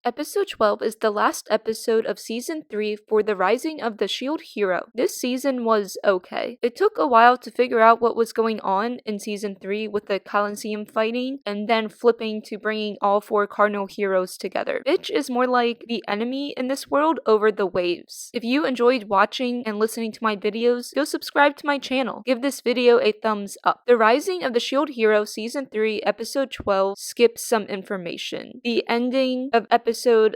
Episode 12 is the last episode of Season 3 for the Rising of the Shield Hero. This season was okay. It took a while to figure out what was going on in Season 3 with the Coliseum fighting, and then flipping to bringing all 4 Cardinal Heroes together. Bitch is more like the enemy in this world over the waves. If you enjoyed watching and listening to my videos, go subscribe to my channel. Give this video a thumbs up. The Rising of the Shield Hero Season 3 Episode 12 skips some information. The ending of Episode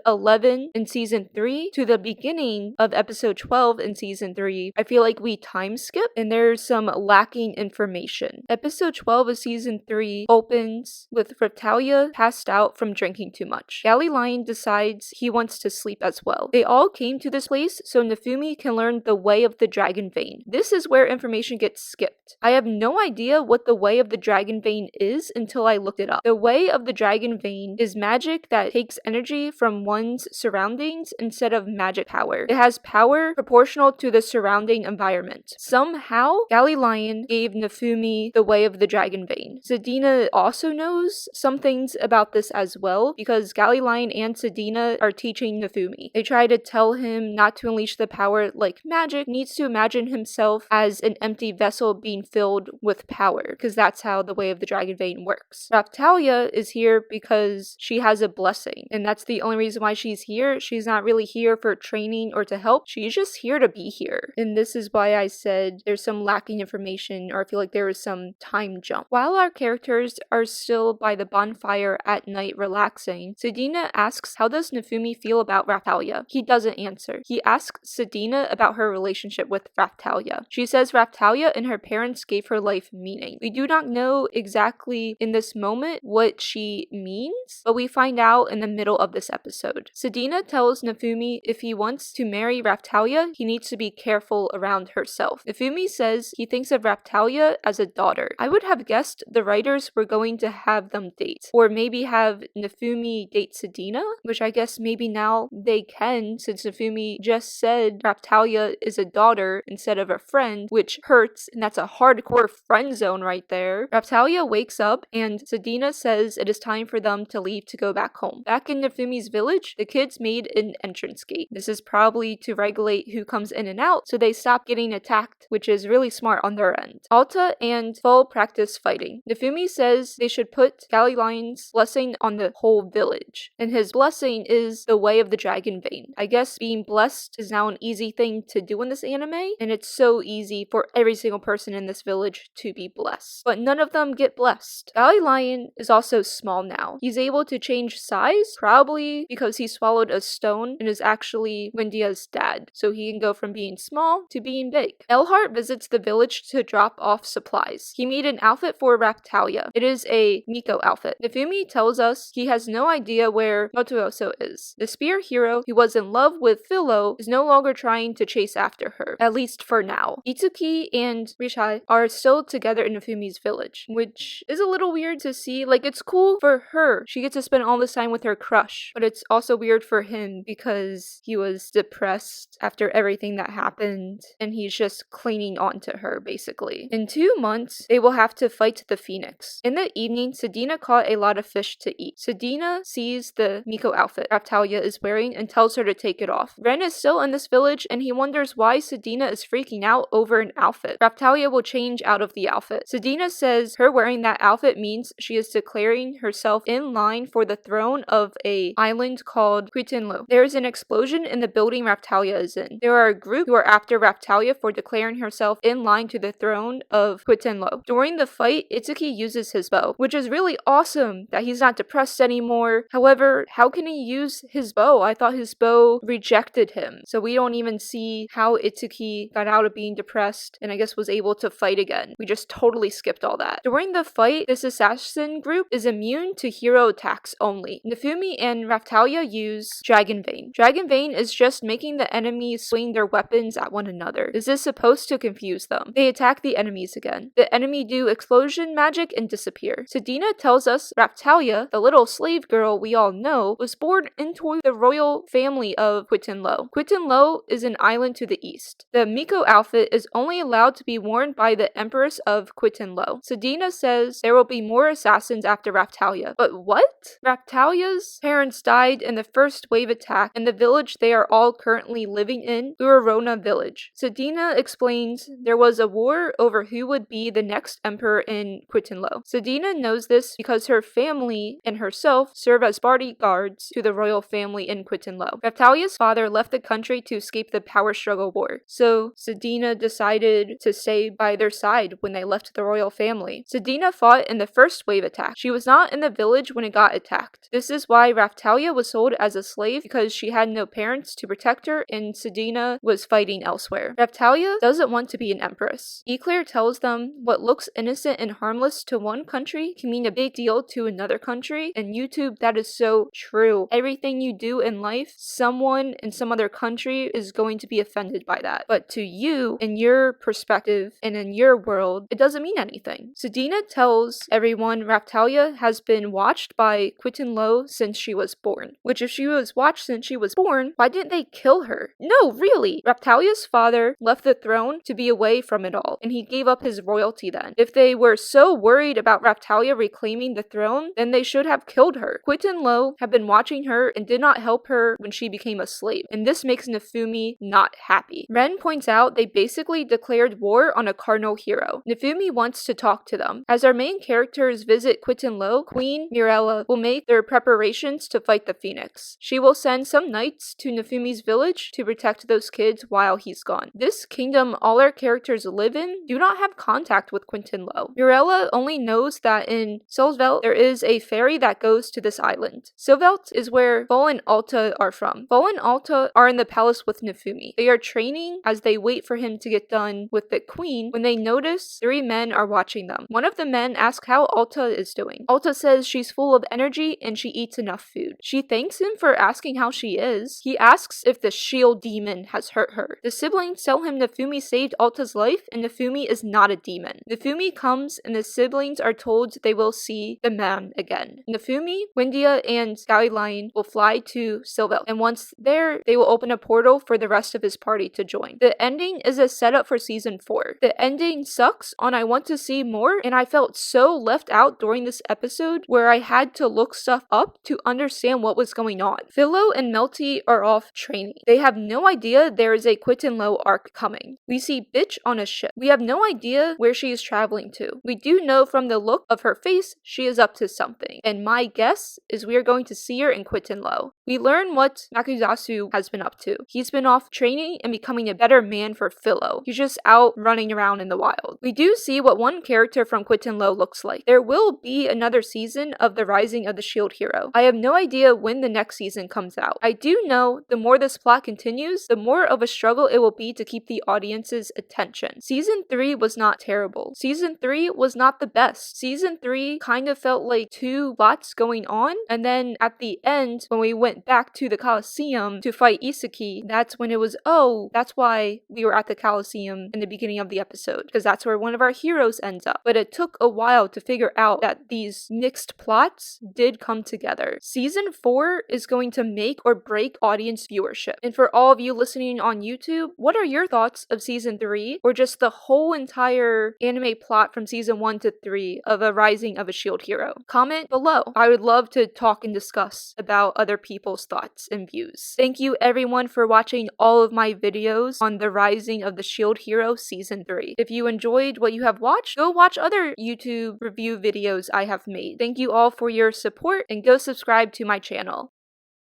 11 in Season 3 to the beginning of Episode 12 in Season 3, I feel like we time skip and there's some lacking information. Episode 12 of Season 3 opens with Raphtalia passed out from drinking too much. Galley Lion decides he wants to sleep as well. They all came to this place so Nefumi can learn the way of the Dragon Vein. This is where information gets skipped. I have no idea what the way of the Dragon Vein is until I looked it up. The way of the Dragon Vein is magic that takes energy from one's surroundings instead of magic power. It has power proportional to the surrounding environment. Somehow, Galley Lion gave Nefumi the way of the Dragon Vein. Sedina also knows some things about this as well, because Galley Lion and Sedina are teaching Nefumi. They try to tell him not to unleash the power like magic, needs to imagine himself as an empty vessel being filled with power, because that's how the way of the Dragon Vein works. Raphtalia is here because she has a blessing, and that's the only reason why she's here. She's not really here for training or to help. She's just here to be here. And this is why I said there's some lacking information, or I feel like there is some time jump. While our characters are still by the bonfire at night relaxing, Sedina asks how does Nefumi feel about Raphtalia. He doesn't answer. He asks Sedina about her relationship with Raphtalia. She says Raphtalia and her parents gave her life meaning. We do not know exactly in this moment what she means, but we find out in the middle of this episode. Sedina tells Nefumi if he wants to marry Raphtalia, he needs to be careful around herself. Nefumi says he thinks of Raphtalia as a daughter. I would have guessed the writers were going to have them date, or maybe have Nefumi date Sedina, which I guess maybe now they can, since Nefumi just said Raphtalia is a daughter instead of a friend, which hurts, and that's a hardcore friend zone right there. Raphtalia wakes up and Sedina says it is time for them to leave to go back home. Back in Nefumi's village, the kids made an entrance gate. This is probably to regulate who comes in and out so they stop getting attacked, which is really smart on their end. Alta and Full practice fighting. Nefumi says they should put Galley Lion's blessing on the whole village, and his blessing is the way of the Dragon Vein. I guess being blessed is now an easy thing to do in this anime, and it's so easy for every single person in this village to be blessed. But none of them get blessed. Galley Lion is also small now. He's able to change size, probably because he swallowed a stone and is actually Windia's dad, so he can go from being small to being big. Elhart visits the village to drop off supplies. He made an outfit for Raphtalia. It is a Miko outfit. Nefumi tells us he has no idea where Motuoso is. The spear hero who was in love with Philo is no longer trying to chase after her, at least for now. Itsuki and Rishai are still together in Nefumi's village, which is a little weird to see. Like, it's cool for her. She gets to spend all this time with her crush, but it's also weird for him because he was depressed after everything that happened, and he's just clinging on to her, basically. In 2 months, they will have to fight the Phoenix. In the evening, Sedina caught a lot of fish to eat. Sedina sees the Miko outfit Raphtalia is wearing and tells her to take it off. Ren is still in this village, and he wonders why Sedina is freaking out over an outfit. Raphtalia will change out of the outfit. Sedina says her wearing that outfit means she is declaring herself in line for the throne of a island called Quitinlo. There is an explosion in the building Raphtalia is in. There are a group who are after Raphtalia for declaring herself in line to the throne of Quitinlo. During the fight, Itsuki uses his bow, which is really awesome that he's not depressed anymore. However, how can he use his bow? I thought his bow rejected him, so we don't even see how Itsuki got out of being depressed and I guess was able to fight again. We just totally skipped all that. During the fight, this assassin group is immune to hero attacks only. Nefumi and Raphtalia use Dragon Vein. Dragon Vein is just making the enemies swing their weapons at one another. This is supposed to confuse them. They attack the enemies again. The enemy do explosion magic and disappear. Sedina tells us Raphtalia, the little slave girl we all know, was born into the royal family of Quitinlo. Quitinlo is an island to the east. The Miko outfit is only allowed to be worn by the Empress of Quitinlo. Sedina says there will be more assassins after Raphtalia. But what? Raphtalia's parents parents died in the first wave attack in the village they are all currently living in, Urarona Village. Sedina explains there was a war over who would be the next emperor in Quitinlo. Sedina knows this because her family and herself serve as bodyguards to the royal family in Quitinlo. Raphtalia's father left the country to escape the power struggle war, so Sedina decided to stay by their side when they left the royal family. Sedina fought in the first wave attack. She was not in the village when it got attacked. This is why Raphtalia was sold as a slave, because she had no parents to protect her and Sedina was fighting elsewhere. Raphtalia doesn't want to be an empress. Eclair tells them what looks innocent and harmless to one country can mean a big deal to another country, and YouTube, that is so true. Everything you do in life, someone in some other country is going to be offended by that. But to you, in your perspective and in your world, it doesn't mean anything. Sedina tells everyone Raphtalia has been watched by Quitinlo since she was born. Which, if she was watched since she was born, why didn't they kill her? No, really! Raphtalia's father left the throne to be away from it all, and he gave up his royalty then. If they were so worried about Raphtalia reclaiming the throne, then they should have killed her. Quitinlo had been watching her and did not help her when she became a slave, and this makes Nefumi not happy. Ren points out they basically declared war on a cardinal hero. Nefumi wants to talk to them. As our main characters visit Quitinlo, Queen Mirella will make their preparations to fight the Phoenix. She will send some knights to Nefumi's village to protect those kids while he's gone. This kingdom all our characters live in do not have contact with Quitinlo. Mirella only knows that in Solvelt there is a ferry that goes to this island. Solvelt is where Vol and Alta are from. Vol and Alta are in the palace with Nefumi. They are training as they wait for him to get done with the queen when they notice 3 men are watching them. One of the men asks how Alta is doing. Alta says she's full of energy and she eats enough food. She thanks him for asking how she is. He asks if the shield demon has hurt her. The siblings tell him Nefumi saved Alta's life and Nefumi is not a demon. Nefumi comes and the siblings are told they will see the man again. Nefumi, Windia, and Skyline will fly to Silvel, and once there, they will open a portal for the rest of his party to join. The ending is a setup for season 4. The ending sucks on I want to see more, and I felt so left out during this episode where I had to look stuff up to understand what was going on. Philo and Melty are off training. They have no idea there is a Quitinlo arc coming. We see Bitch on a ship. We have no idea where she is traveling to. We do know from the look of her face she is up to something, and my guess is we are going to see her in Quitinlo. We learn what Makuzasu has been up to. He's been off training and becoming a better man for Philo. He's just out running around in the wild. We do see what one character from Quitinlo looks like. There will be another season of The Rising of the Shield Hero. I have no idea when the next season comes out. I do know the more this plot continues, the more of a struggle it will be to keep the audience's attention. Season 3 was not terrible. Season 3 was not the best. Season 3 kind of felt like 2 plots going on, and then at the end, when we went back to the Colosseum to fight Isaki, that's when it was, oh, that's why we were at the Colosseum in the beginning of the episode, because that's where one of our heroes ends up. But it took a while to figure out that these mixed plots did come together. Season 4 is going to make or break audience viewership. And for all of you listening on YouTube, what are your thoughts of season 3, or just the whole entire anime plot from season 1 to 3 of A Rising of a Shield Hero? Comment below. I would love to talk and discuss about other people's thoughts and views. Thank you everyone for watching all of my videos on The Rising of the Shield Hero season 3. If you enjoyed what you have watched, go watch other YouTube review videos I have made. Thank you all for your support and go subscribe to my channel.